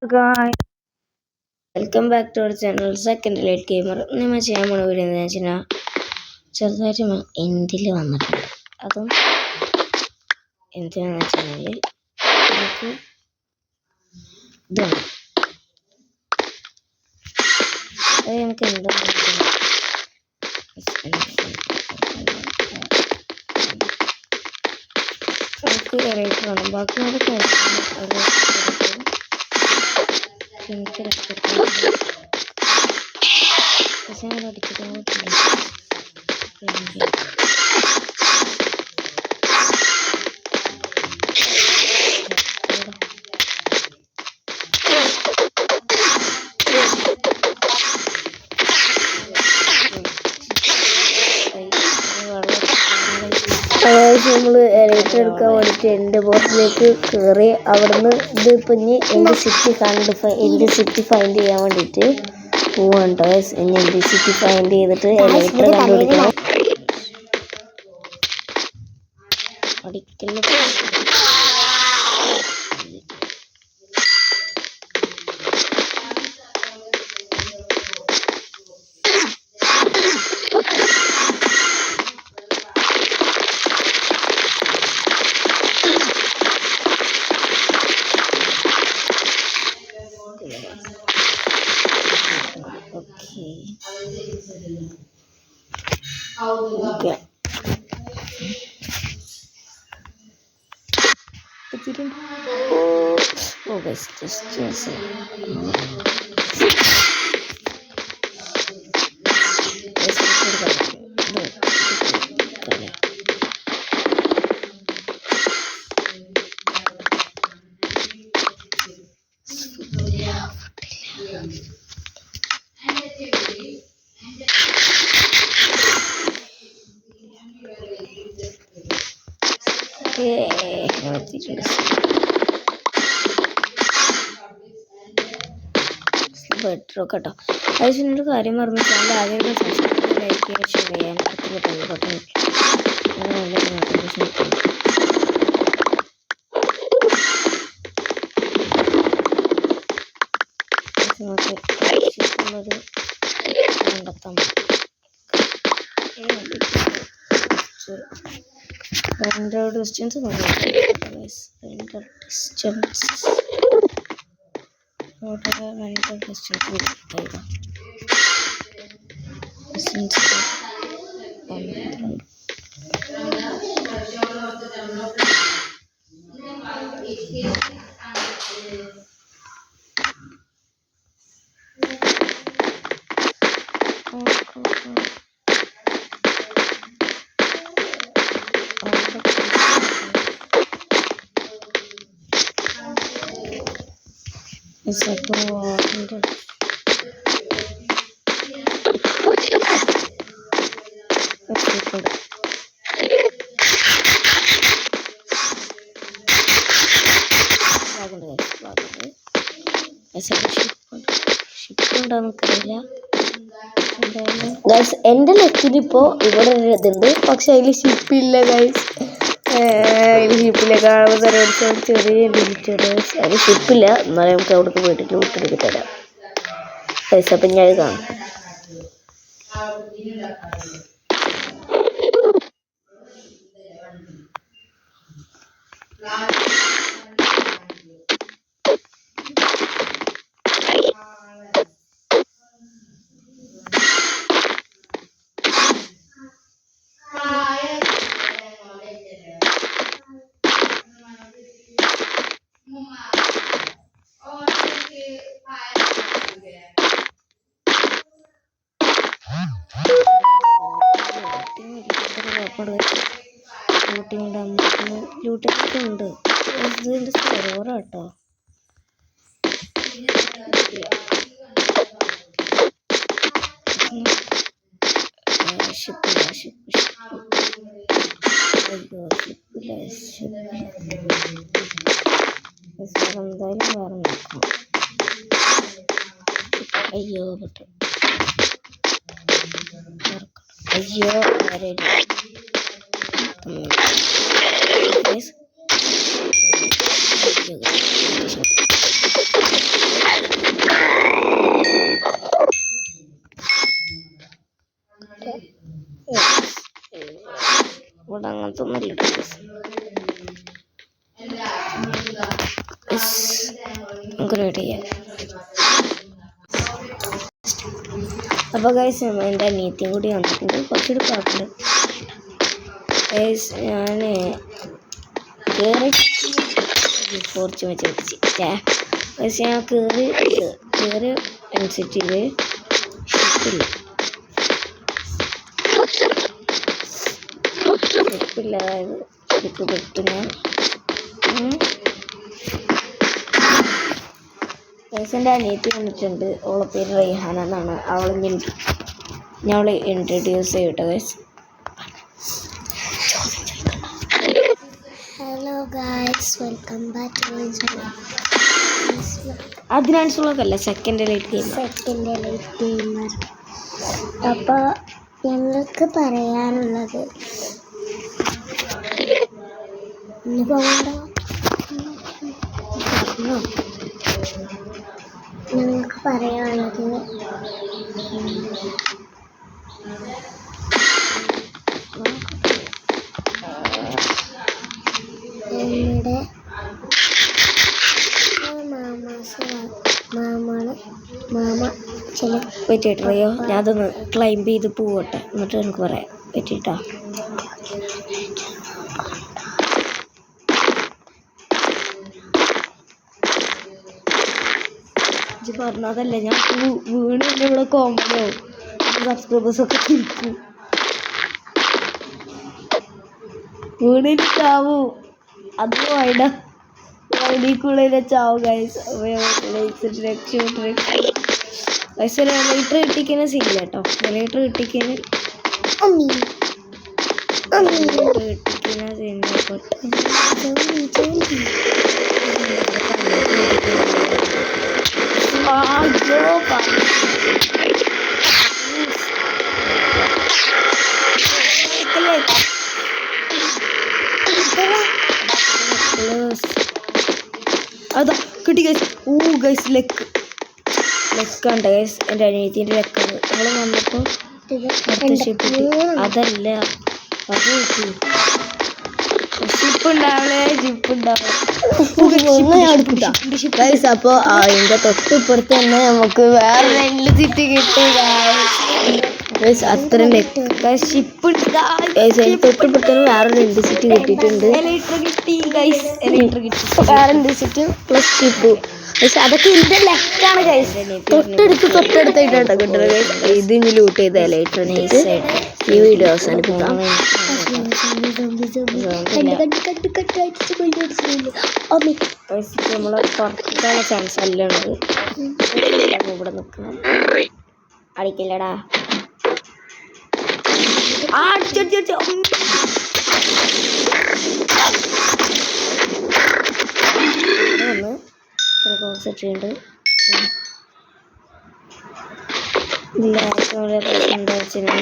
Guys, welcome back to our channel Second Elite Gamer. നമ്മൾ ചെയ്യാൻ പോണ വീഡിയോ എന്താ വെച്ചാൽ ചെറുതായിട്ട് എൻഡിൽ വന്നിട്ടുണ്ട്. അതും എന്തിനാന്ന് വെച്ചാൽ നമുക്ക് ഇതാണ് അത് നമുക്ക് എന്താണെന്ന് വെച്ചാൽ നമുക്ക് റേറ്റ് വേണം. ബാക്കി നമുക്ക് എനിക്ക് നമ്മൾ റേറ്റ് എടുക്കാൻ വേണ്ടിയിട്ട് എൻ്റെ ബോട്ടിലേക്ക് കയറി അവിടുന്ന് ഇതിപ്പോൾ ഇനി എൻ്റെ സിറ്റി ഫൈൻഡ് ചെയ്യാൻ വേണ്ടിയിട്ട് പോവാണ്ടോ. ഇനി എൻ്റെ സിറ്റി ഫൈൻഡ് ചെയ്തിട്ട് എലൈറ്റർ കണ്ടുപിടിക്കണം. അടിക്കല് Okay. Oh guys, just a second. Better കേട്ടോ. അതിനൊരു കാര്യം പറഞ്ഞു വെച്ചാൽ ആദ്യം ലൈക്ക് ചെയ്യുക, ഷെയർ ചെയ്യാൻ ബട്ടൺ നമുക്ക് കണ്ടെത്താൻ render distance render distance render distance it's like water. Let's record. Guys എൻ്റെ ലെക്കിലിപ്പോൾ ഇവിടെ ഒരു ഇതുണ്ട്, പക്ഷെ അതിൽ ഷിപ്പില്ല ഗൈസ്. ഷിപ്പില്ല കാണുമ്പോൾ തന്നെ ചെറിയ ലിമിറ്റഡ് അതിൽ ഷിപ്പില്ല. എന്നാലും നമുക്ക് അവിടേക്ക് പോയിട്ട് ലൂട്ടെടുത്ത് തരാം ഗൈസ്. അപ്പം ഞാൻ കാണാം. ലൂട്ടൊക്കെ ഉണ്ട്. ഇതിൻ്റെ സെർവറാട്ടോ. എന്തായാലും വേറെ നോക്കാം. അയ്യോ പറ്റും. അയ്യോ ആരെയും ഇവിടെ അങ്ങനത്തെ ഒന്നുമില്ല. നമുക്ക് റെഡി ചെയ്യാം. അപ്പോൾ ഗൈസ് എൻ്റെ അനിയത്തിയും കൂടി വന്നിട്ടുണ്ട്. കുറച്ചുകൂടി കുഴപ്പമില്ല ഗൈസ്. ഞാൻ കയറി കുറച്ച് വെച്ച് പക്ഷെ ഞാൻ കയറി അനുസരിച്ചില്ല ഷിപ്പില്ല അതായത് ഷിപ്പ് പെട്ടു. എൻ്റെ അനിയത്തി വന്നിട്ടുണ്ട്. അവളെ പേര് റൈഹാന എന്നാണ്. അവളെ ഇൻട്രൊഡ്യൂസ് ചെയ്യട്ടെ guys. Hello guys, welcome back to my channel. Advance വ്ളോഗല്ല, സെക്കൻഡ് ലൈറ്റ് ഗെയിമർ. അപ്പോൾ ഞങ്ങൾക്ക് പറയാനുള്ളത് ഞങ്ങൾക്ക് പറയാനുള്ളത് നമ്മുടെ മാമ ചില പറ്റിയിട്ടോ. ഞാനതൊന്ന് ക്ലൈംബ് ചെയ്ത് പോവട്ടെ, എന്നിട്ട് എനിക്ക് പറയാം പറ്റിയിട്ടാ. പറഞ്ഞതല്ല, ഞാൻ വീണ് ഇവിടെ കോമഡിയോ സബ്സ്ക്രൈബേഴ്സൊക്കെ തിരിക്കും. വീണിട്ട് ചാവൂ, അത് വൈഡിക്കുള്ളിലെ ചാവും ഗൈസ്. ഗൈസ് ലൈറ്റർ കിട്ടിക്കുന്ന സീല്ല കേട്ടോ. ലൈറ്റർ കിട്ടിക്കുന്ന അതാ കിട്ടി ഗൈസ്. Guys ലെക്കാണ്ട് guys. എൻ്റെ അനിയത്തിൻ്റെ ലെക്കാണ്. നമ്മൾ വന്നപ്പോൾ ഷിപ്പ് അതല്ല, അത് കിട്ടി. ഷിപ്പ് ഉണ്ടാവണേ, ഷിപ്പ് ഉണ്ടാവും. അപ്പോൾ അതിൻ്റെ തൊട്ടിപ്പുറത്ത് തന്നെ നമുക്ക് വേറെ 2 സിറ്റി കിട്ടി ഗൈസ്. അത്ര ഷിപ്പ് തൊട്ടിപ്പുറത്ത് വേറെ 2 സിറ്റി കിട്ടിയിട്ടുണ്ട്. എലക്ട്രിക് കിട്ടി ഗൈസ്. വേറെ 2 സിറ്റി പ്ലസ് ഷിപ്പ്. പക്ഷെ അതൊക്കെ ഇതിന്റെ ലെഫ്റ്റാണ് ഗൈസ്. തൊട്ടടുത്തായിട്ടാണ് കിട്ടുന്നത് ഗൈസ്. ഇത് ഇനി ലൂട്ട് ചെയ്ത ഇലക്ട്രോണിക്സ് ഈ വീഡിയോ അവസാനിപ്പിക്കാം. നമ്മളെ പുറത്തേക്കാണ് ചാൻസ് എല്ലാം ഉണ്ട്. ഇവിടെ നിൽക്കണം. അടിക്കില്ലടാ. Concept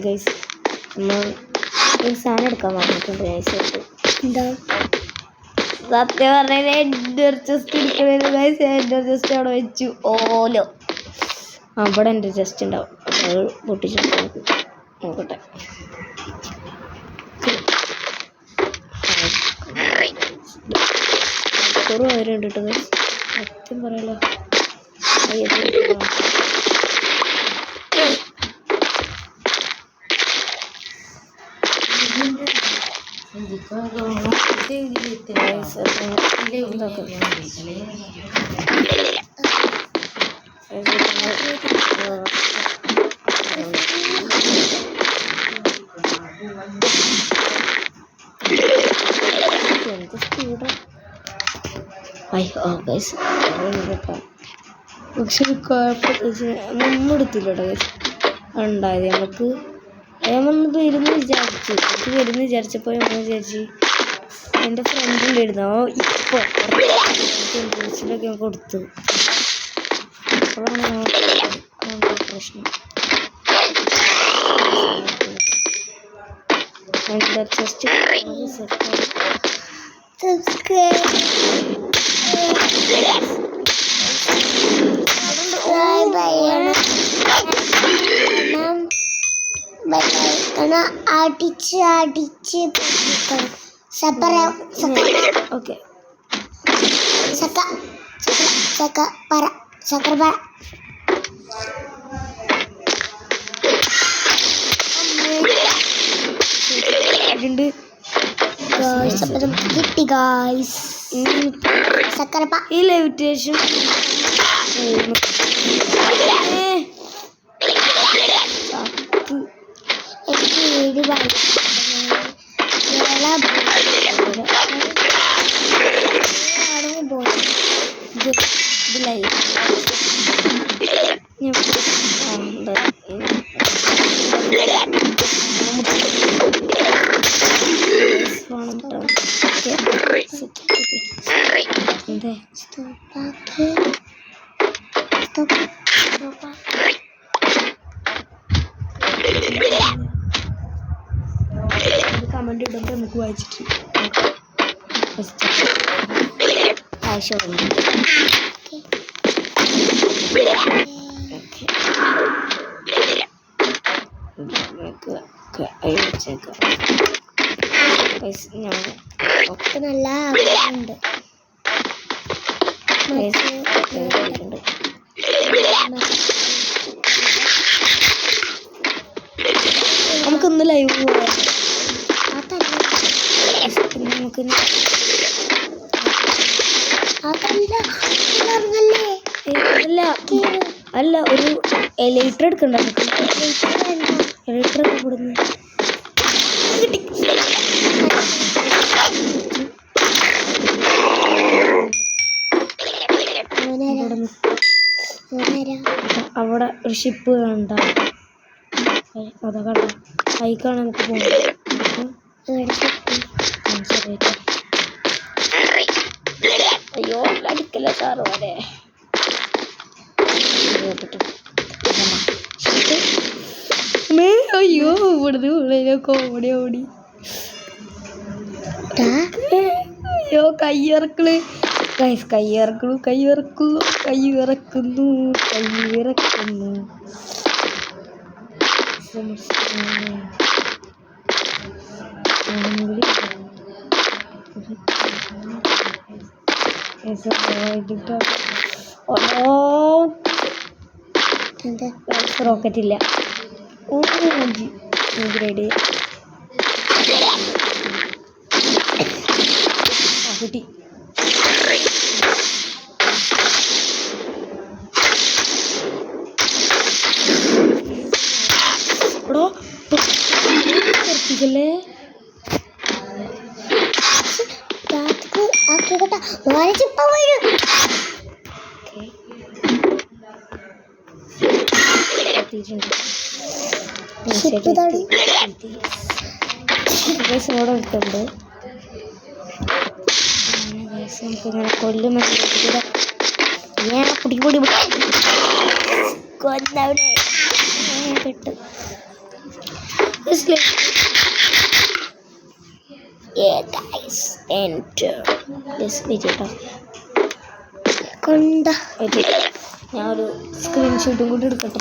guys. നമ്മൾ ഒരു സാധനം എടുക്കാൻ പറഞ്ഞിട്ടുണ്ട് നൈസായിട്ട്. സത്യം പറഞ്ഞാൽ എൻ്റർ ജസ്റ്റ് എടുക്കണത് ഗൈസ്. എൻ്റർ ജസ്റ്റ് അവിടെ വെച്ചു. ഓലോ അവിടെ എൻ്റെ ജസ്റ്റ് ഉണ്ടാവും. അത് പൊട്ടിച്ചെടുത്ത് നോക്കട്ടെ. കുറവ് അവരുണ്ട് കേട്ടോ ഗൈസ്. സത്യം പറയാലോ. പക്ഷെ മുന്നെടുത്തില്ല ഗൈസ്. ഉണ്ടായത് നമുക്ക് വന്നിട്ട് വരുന്നു വിചാരിച്ചപ്പോൾ നമ്മൾ വിചാരിച്ച് എൻ്റെ ഫ്രണ്ടിൻ്റെ ഇപ്പോൾ ഇൻട്രസ്റ്റിലൊക്കെ കൊടുത്തു. അപ്പോഴാണ് പ്രശ്നം. എൻ്റെ ജസ്റ്റ് സെറ്റായി സബ്സ്ക്രൈബ് ചെയ്യണം. ബെല്ലൈക്കൺ അടിച്ച് ഓക്കെ ചക്രപ്പറ ഇതുണ്ട് കിട്ടി ഗായ്സ്. ചക്രപ്പ ഈ ലെവിറ്റേഷൻ എനിക്ക് ഏഴ് ഇതിലായി കമന്റ് ഇടുമ്പോൾ നമുക്ക് വായിച്ചിട്ട് ആവശ്യമുണ്ട്. ഒക്കെ നല്ല ആഗ്രഹമുണ്ട്. നമുക്കൊന്ന് ലൈവ് പോവാം. നമുക്ക് അല്ല ഒരു എലൈറ്റർ എടുക്കണ്ട. എലൈറ്റർ ഒക്കെ കൊടുക്കുന്നു. അവിടെ ഒരു ഷിപ്പ് കണ്ട അതാ കണ്ട അയക്കാണ് നമുക്ക് പോകുന്നത്. അയ്യോ അടിക്കല്ല സാറോ അതെ അയ്യോ ഇവിടുന്ന് കോമഡി ഓടി. അയ്യോ കയ്യിറക്കള് കയ്യിറക്കുന്നു. റോക്കറ്റ് ഇല്ല. ഗ്രേഡ് കിട്ടി. എടോ ല്ലേ ഇവിടെ ഇട്ടുണ്ട്. നമുക്കിങ്ങനെ കൊല്ലുന്ന പൊടി കൊല്ലവിടെ പെട്ട് ഞാനൊരു സ്ക്രീൻഷോട്ടും കൂടി എടുക്കട്ടെ.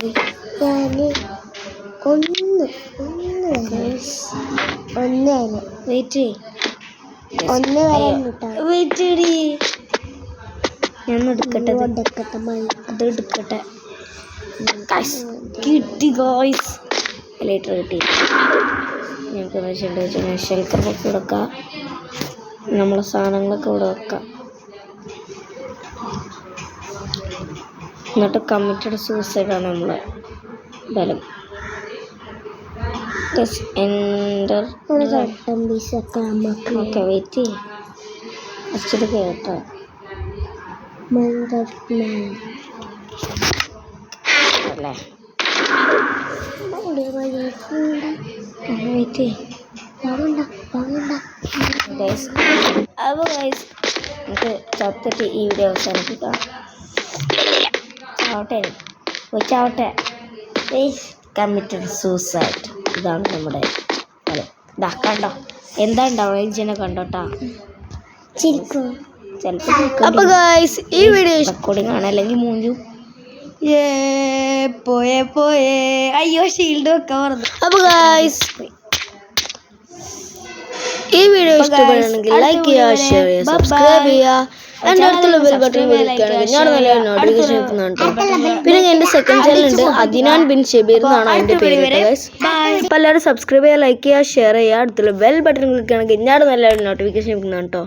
വെയിറ്റ് ഞാൻ എടുക്കട്ടെ. അത് എടുക്കട്ടെ. കിട്ടി ഗോയ്സ്. ലൈറ്റർ കിട്ടി. ഞങ്ങൾക്ക് വെച്ചാൽ ഷെൽക്കറൊക്കെ കൊടുക്കാം. നമ്മളെ സാധനങ്ങളൊക്കെ ഇവിടെ വെക്കാം. എന്നിട്ട് കമ്മിറ്റഡ് സൂസൈഡാണ് നമ്മളെ ബലം. എൻ്റർ ഓക്കെ വെയിറ്റ് ഫസ്റ്റ് കേട്ടോ. അല്ലേ വെയിറ്റ് അപ്പോൾ ഗൈസ് നമുക്ക് ചത്തിട്ട് ഈ വീഡിയോ അവസാനിപ്പിക്കാം. ചാവട്ടെ കമ്മിറ്റഡ് സൂസൈഡ്. ഇതാണ് നമ്മുടെ ഫലം. ഇതാ കണ്ടോ എന്താ ഉണ്ടാവുക. ഇഞ്ചിനെ കണ്ടോട്ടാ. ചിരിക്കും. ചിലപ്പോൾ അപ്പോൾ ഗൈസ് ഈ വീഡിയോ റെക്കോർഡിംഗ് ആണ്, അല്ലെങ്കിൽ മൂഞ്ചു. പോയേ അയ്യോ ഷീൽഡ് വെക്കാൻ പറഞ്ഞു. അപ്പോൾ ഗൈസ് ഈ വീഡിയോ ഇഷ്ടപ്പെടുകയാണെങ്കിൽ ലൈക്ക് ചെയ്യുക, ഷെയർ ചെയ്യുക, സബ്സ്ക്രൈബ് ചെയ്യുക. എൻ്റെ അടുത്തുള്ള ബെൽ ബട്ടൺ വിളിക്കുകയാണെങ്കിൽ ഞാൻ നല്ല നോട്ടിഫിക്കേഷൻ എത്തുന്നുണ്ട്. പിന്നെ എൻ്റെ സെക്കൻഡ് ചാനൽ ഉണ്ട്, അദിനാൻ ബിൻ ഷബീർ എന്നാണ് അതിൻ്റെ പേര് ഗൈസ്. അപ്പോൾ എല്ലാവരും സബ്സ്ക്രൈബ് ചെയ്യുക, ലൈക്ക് ചെയ്യുക, ഷെയർ ചെയ്യുക. അടുത്തുള്ള ബെൽ ബട്ടൺ വിളിക്കുകയാണെങ്കിൽ ഞാൻ നല്ല നോട്ടിഫിക്കേഷൻ എത്തുന്നുണ്ട് കേട്ടോ.